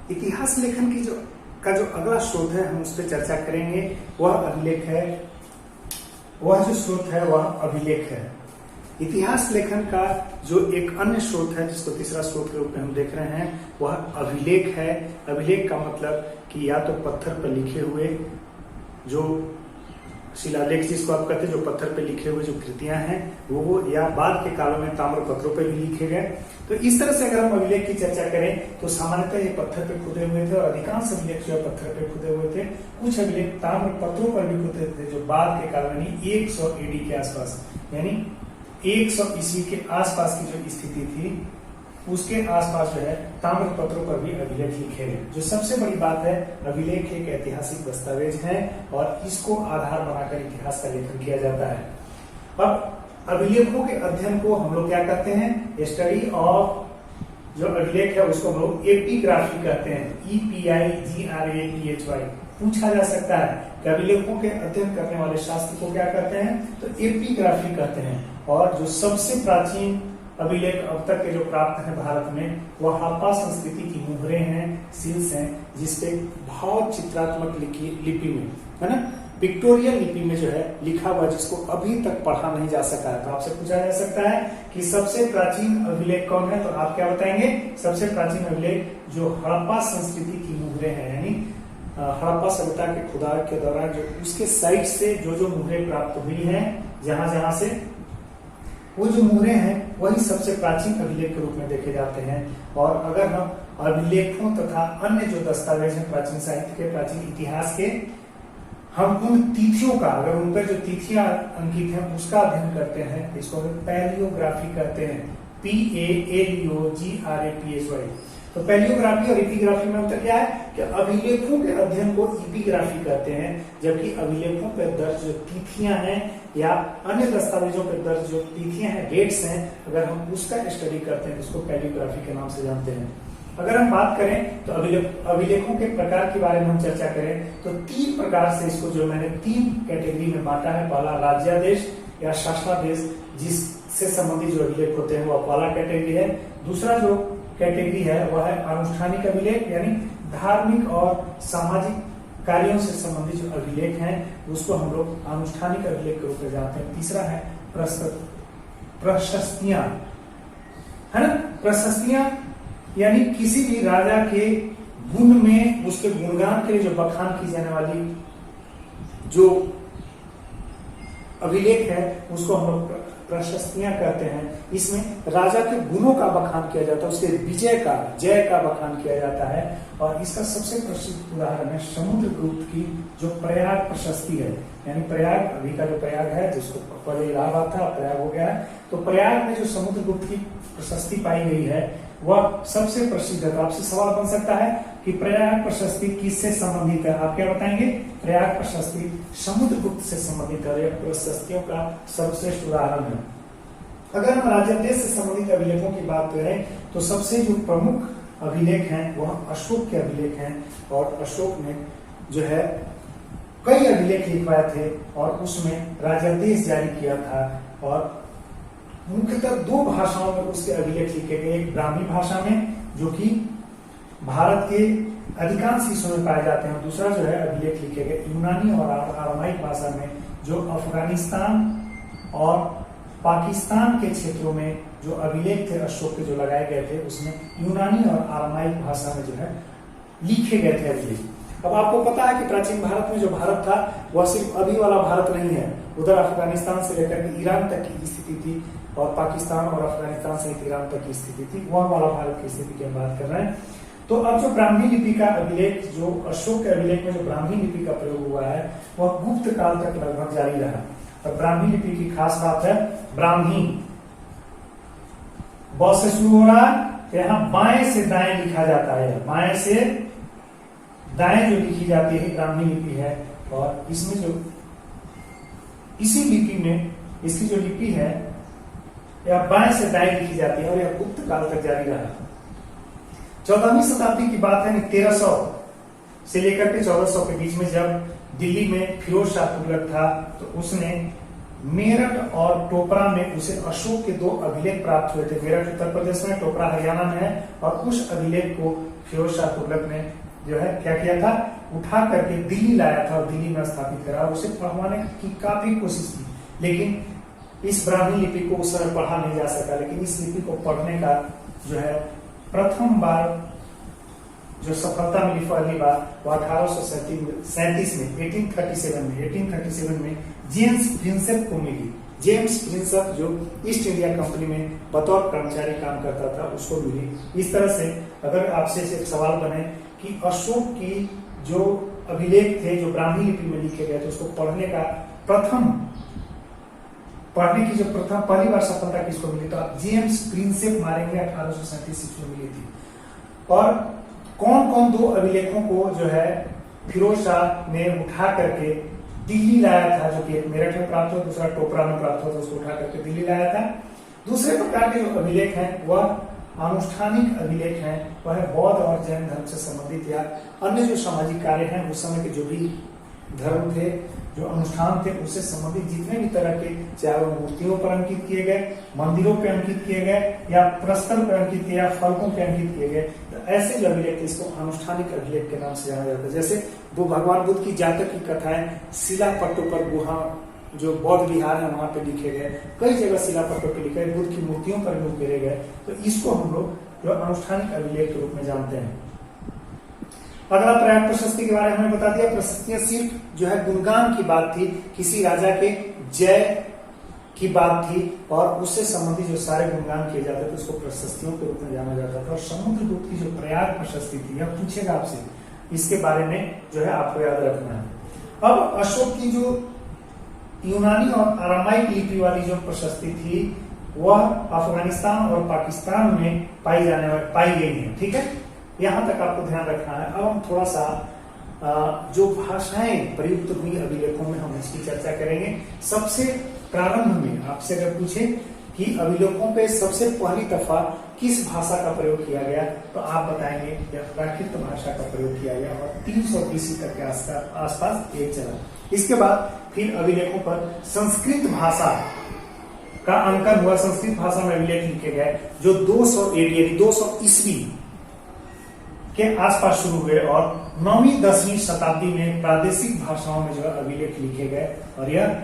इतिहास लेखन की जो अगला स्रोत है हम उस पर चर्चा करेंगे। वह अभिलेख है, वह जो स्रोत है वह अभिलेख है। इतिहास लेखन का जो एक अन्य स्रोत है जिसको तीसरा स्रोत के रूप में हम देख रहे हैं वह अभिलेख है। अभिलेख का मतलब कि या तो पत्थर पर लिखे हुए जो शिलालेख जिसको आप कहते हैं, जो पत्थर पे लिखे हुए जो कृतियां हैं वो, या बाद के कालों में ताम्र पत्रों पे भी लिखे गए। तो इस तरह से अगर हम अभिलेख की चर्चा करें तो सामान्यतः ये पत्थर पे खुदे हुए थे और अधिकांश अभिलेख जो है पत्थर पे खुदे हुए थे। कुछ अभिलेख ताम्र पत्रों पर भी खुदे थे जो बाद के काल में 100 AD के आसपास, यानी 100 ईस्वी के आसपास की जो स्थिति थी उसके आसपास जो है ताम्र पत्रों पर भी अभिलेख लिखे गए। जो सबसे बड़ी बात है, अभिलेख एक ऐतिहासिक दस्तावेज है और इसको आधार बनाकर इतिहास का लेखन किया जाता है। अब अभिलेखों के अध्ययन को हम लोग क्या कहते हैं? स्टडी ऑफ जो अभिलेख है उसको हम लोग एपिग्राफी कहते हैं। EPIGRAPHY। पूछा जा सकता है कि अभिलेखों के अध्ययन करने वाले शास्त्र को क्या कहते हैं? तो एपिग्राफी कहते हैं। और जो सबसे प्राचीन अभिलेख अब तक के जो प्राप्त है भारत में वह हड़प्पा संस्कृति की मुहरें हैं, सील्स हैं, जिसपे भाव चित्रात्मक लिपि में, है ना, पिक्टोरियल लिपि में जो है लिखा हुआ, जिसको अभी तक पढ़ा नहीं जा सका है। तो आपसे पूछा जा सकता है कि सबसे प्राचीन अभिलेख कौन है? तो आप क्या बताएंगे? सबसे प्राचीन अभिलेख जो हड़प्पा संस्कृति की मुहरें हैं, यानी हड़प्पा सभ्यता के खुदाई के दौरान जो उसके साइड से जो मुहरें प्राप्त हुई हैं, जहां से वो जो मुहरें हैं वही सबसे प्राचीन अभिलेख के रूप में देखे जाते हैं। और अगर हम अभिलेखों तथा अन्य जो दस्तावेज हैं प्राचीन साहित्य के, प्राचीन इतिहास के, हम उन तिथियों का, अगर उन पर जो तिथियां अंकित हैं उसका अध्ययन करते हैं, इसको हम पैलियोग्राफी कहते हैं। PALEOGRAPHY। तो पैलियोग्राफी और इपिग्राफी में अंतर क्या है कि अभिलेखों के अध्ययन को इपिग्राफी कहते हैं, जबकि अभिलेखों पर दर्ज जो तिथियां हैं या अन्य दस्तावेजों पर दर्ज जो तिथियां हैं, डेट्स हैं, अगर हम उसका स्टडी करते हैं तो उसको पैलियोग्राफी के नाम से जानते हैं। अगर हम बात करें तो अभिलेखों के प्रकार के बारे में हम चर्चा करें तो 3 प्रकार से इसको जो मैंने 3 कैटेगरी में बांटा है। पहला राज्यादेश या शासनादेश, जिससे संबंधित जो अभिलेख होते हैं वह पहला कैटेगरी है। दूसरा जो कैटेगरी है वह है अनुष्ठानिक अभिलेख, यानी धार्मिक और सामाजिक कार्यों से संबंधित जो अभिलेख हैं उसको हम लोग अनुष्ठानिक अभिलेख के रूप में जानते हैं। तीसरा है प्रशस्तियां, है ना। प्रशस्तियां यानी किसी भी राजा के गुण में उसके गुणगान के लिए जो बखान की जाने वाली जो अभिलेख है उसको हम लोग प्रशस्तियां कहते हैं। इसमें राजा के गुणों का बखान किया जाता है, उसके जय का बखान किया जाता है। और इसका सबसे प्रसिद्ध उदाहरण है समुद्रगुप्त की जो प्रयाग प्रशस्ति है, यानी प्रयाग, अभी का जो प्रयाग है जिसको पहले इलाहाबाद था, प्रयाग हो गया है, तो प्रयाग में जो समुद्रगुप्त की प्रशस्ति पाई गई है वह सबसे प्रसिद्ध है। तो आपसे सवाल बन सकता है कि प्रयाग प्रशस्ति किससे संबंधित है? आप क्या बताएंगे? प्रयाग प्रशस्ति समुद्रगुप्त से संबंधित है, प्रशस्तियों का सर्वश्रेष्ठ उदाहरण है। अगर हम राज्यादेश से संबंधित अभिलेखों की बात करें तो सबसे जो प्रमुख अभिलेख हैं वह अशोक के अभिलेख हैं। और अशोक ने जो है कई अभिलेख लिखवाए थे और उसमें राज्यादेश जारी किया था। और मुख्यतः 2 भाषाओं में उसके अभिलेख लिखे गए, एक ब्राह्मी भाषा में जो कि भारत के अधिकांश हिस्सों में पाए जाते हैं, दूसरा जो है अभिलेख लिखे गए यूनानी और अरामाइक भाषा में, जो अफगानिस्तान और पाकिस्तान के क्षेत्रों में जो अभिलेख थे अशोक के जो लगाए गए थे उसमें यूनानी और अरामाइक भाषा में जो है लिखे गए थे अभिलेख। अब आपको पता है कि प्राचीन भारत में जो भारत था वह सिर्फ अभी वाला भारत नहीं है, उधर अफगानिस्तान से लेकर के ईरान तक की स्थिति थी और पाकिस्तान और अफगानिस्तान सहित ईरान तक की स्थिति थी, वह वाला भारत की स्थिति की हम बात कर रहे हैं। तो अब जो ब्राह्मी लिपि का अभिलेख, जो अशोक के अभिलेख में जो ब्राह्मी लिपि का प्रयोग हुआ है वह गुप्त काल तक लगभग जारी रहा। और ब्राह्मी लिपि की खास बात है ब्राह्मी, ब से शुरू हो रहा है, यहाँ बाएं से दाएं लिखा जाता है, बाएं से दाएं जो लिखी जाती है ब्राह्मी लिपि है। और इसमें जो इसी लिपि में इसकी जो लिपि है यह बाएं से दाएं लिखी जाती है और यह गुप्त काल तक जारी रहा। 14वीं शताब्दी की बात है, 1300 से लेकर के 1400 के बीच में जब दिल्ली में फिरोज शाह तुगलक था तो उसने मेरठ और टोपरा में उसे अशोक के 2 अभिलेख प्राप्त हुए थे। मेरठ उत्तर प्रदेश में, टोपरा हरियाणा में है। और उस अभिलेख को फिरोज शाह तुगलक ने जो है क्या किया था, उठा करके दिल्ली लाया था और दिल्ली में स्थापित करा। उसे पढ़वाने की काफी कोशिश की, लेकिन इस ब्राह्मी लिपि को उस समय पढ़ा नहीं जा सका। लेकिन इस लिपि को पढ़ने का जो है प्रथम बार जो सफलता मिली पहली बार वो 1837 में 1837 में जेम्स प्रिंसेप को मिली। जेम्स प्रिंसेप जो ईस्ट इंडिया कंपनी में बतौर कर्मचारी काम करता था, उसको मिली। इस तरह से अगर आपसे एक सवाल बने कि अशोक की जो अभिलेख थे जो ब्राह्मी लिपि में लिखे गए थे, उसको पढ़ने की जो प्रथम पहली बार सफलता किसको मिली, तो आप जेम्स प्रिंसेप मारेंगे, 1837 में मिली थी। और कौन कौन 2 अभिलेखों को जो है फिरोज शाह ने उठा करके दिल्ली लाया था, जो कि एक मेरठ में प्राप्त हुआ, दूसरा टोपरा में प्राप्त हुआ, तो उसको उठा करके दिल्ली लाया था। दूसरे प्रकार के जो अभिलेख हैं वह आनुष्ठानिक अभिलेख हैं, वह बौद्ध और जैन धर्म से संबंधित या अन्य जो सामाजिक कार्य हैं उस समय के जो भी धर्म थे, जो अनुष्ठान थे, उससे संबंधित जितने भी तरह के, चाहे वो मूर्तियों पर अंकित किए गए, मंदिरों पर अंकित किए गए, या प्रस्तर पर अंकित किए, या फलकों पर अंकित किए गए, तो ऐसे जो अभिलेख थे इसको आनुष्ठानिक अभिलेख के नाम से जाना जाता है। जैसे वो भगवान बुद्ध की जातक की कथाएं शिलापट्टों पर, गुहा जो बौद्ध विहार है वहां पे लिखे गए, कई जगह शिलापट्टों पे लिखे गए, बुद्ध की मूर्तियों पर भी उकेरे गए, तो इसको हम लोग जो अनुष्ठानिक अभिलेख के रूप में जानते हैं। अगला प्रयाग प्रशस्ति के बारे में हमें बता दिया। प्रशस्तियां सिर्फ जो है गुणगान की बात थी, किसी राजा के जय की बात थी, और उससे संबंधित जो सारे गुणगान किए जाते थे उसको प्रशस्तियों के रूप में जाना जाता था। और समुद्रगुप्त की जो प्रयाग प्रशस्ति थी, यह पूछेगा आपसे, इसके बारे में जो है आपको याद रखना है। अब अशोक की जो यूनानी और अरामाइक लिपि वाली जो प्रशस्ति थी वह अफगानिस्तान और पाकिस्तान में पाई गई है। ठीक है, यहां तक आपको ध्यान रखना है। अब हम थोड़ा सा जो भाषाएं प्रयुक्त हुई अभिलेखों में हम इसकी चर्चा करेंगे। सबसे प्रारंभ में आपसे अगर पूछे कि अभिलेखों पे सबसे पहली दफा किस भाषा का प्रयोग किया गया, तो आप बताएंगे यह प्राकृत भाषा का प्रयोग किया गया, और 320 तक के आसपास ये चला। इसके बाद फिर अभिलेखों पर संस्कृत भाषा का अंकन हुआ, संस्कृत भाषा में अभिलेख लिखे गए जो 200 AD यानी 200 ईस्वी के आसपास शुरू हुए, और 9वीं-10वीं शताब्दी में प्रादेशिक भाषाओं में जो अभिलेख लिखे गए, और यह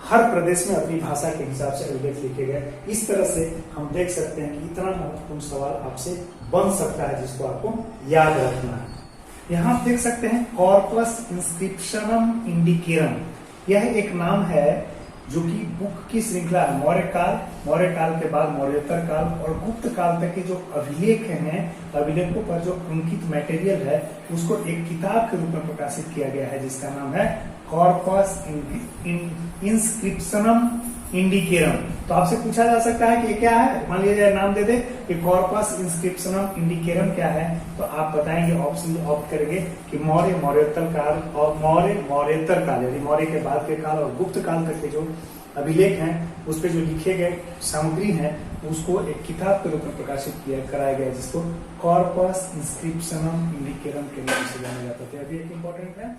हर प्रदेश में अपनी भाषा के हिसाब से अभिलेख लिखे गए। इस तरह से हम देख सकते हैं कि इतना महत्वपूर्ण सवाल आपसे बन सकता है जिसको आपको याद रखना है। यहाँ आप देख सकते हैं कॉर्पस इंस्क्रिप्शनम इंडिकेरम, यह एक नाम है जो कि बुक की श्रृंखला है। मौर्य काल के बाद मौर्योत्तर काल और गुप्त काल तक के जो अभिलेख हैं, अभिलेखों पर जो अंकित मटेरियल है उसको एक किताब के रूप में प्रकाशित किया गया है जिसका नाम है कॉर्पस इंस्क्रिप्शनम इंडिकेरम। तो आपसे पूछा जा सकता है कि क्या है, मान लीजिए नाम दे दे कि कॉर्पस इंस्क्रिप्शनम इंडिकेरम क्या है, तो आप बताएंगे, ऑप्शन ऑप्ट करेंगे कि मौर्योत्तर काल और मौर्योत्तर काल यानी मौर्य के बाद के काल और गुप्त काल तक के जो अभिलेख हैं उस पर जो लिखे गए सामग्री है उसको एक किताब के रूप में प्रकाशित कराया गया जिसको कॉर्पस इंस्क्रिप्शनम इंडिकेरम के नाम से जाना जाता है। अभी एक इंपॉर्टेंट है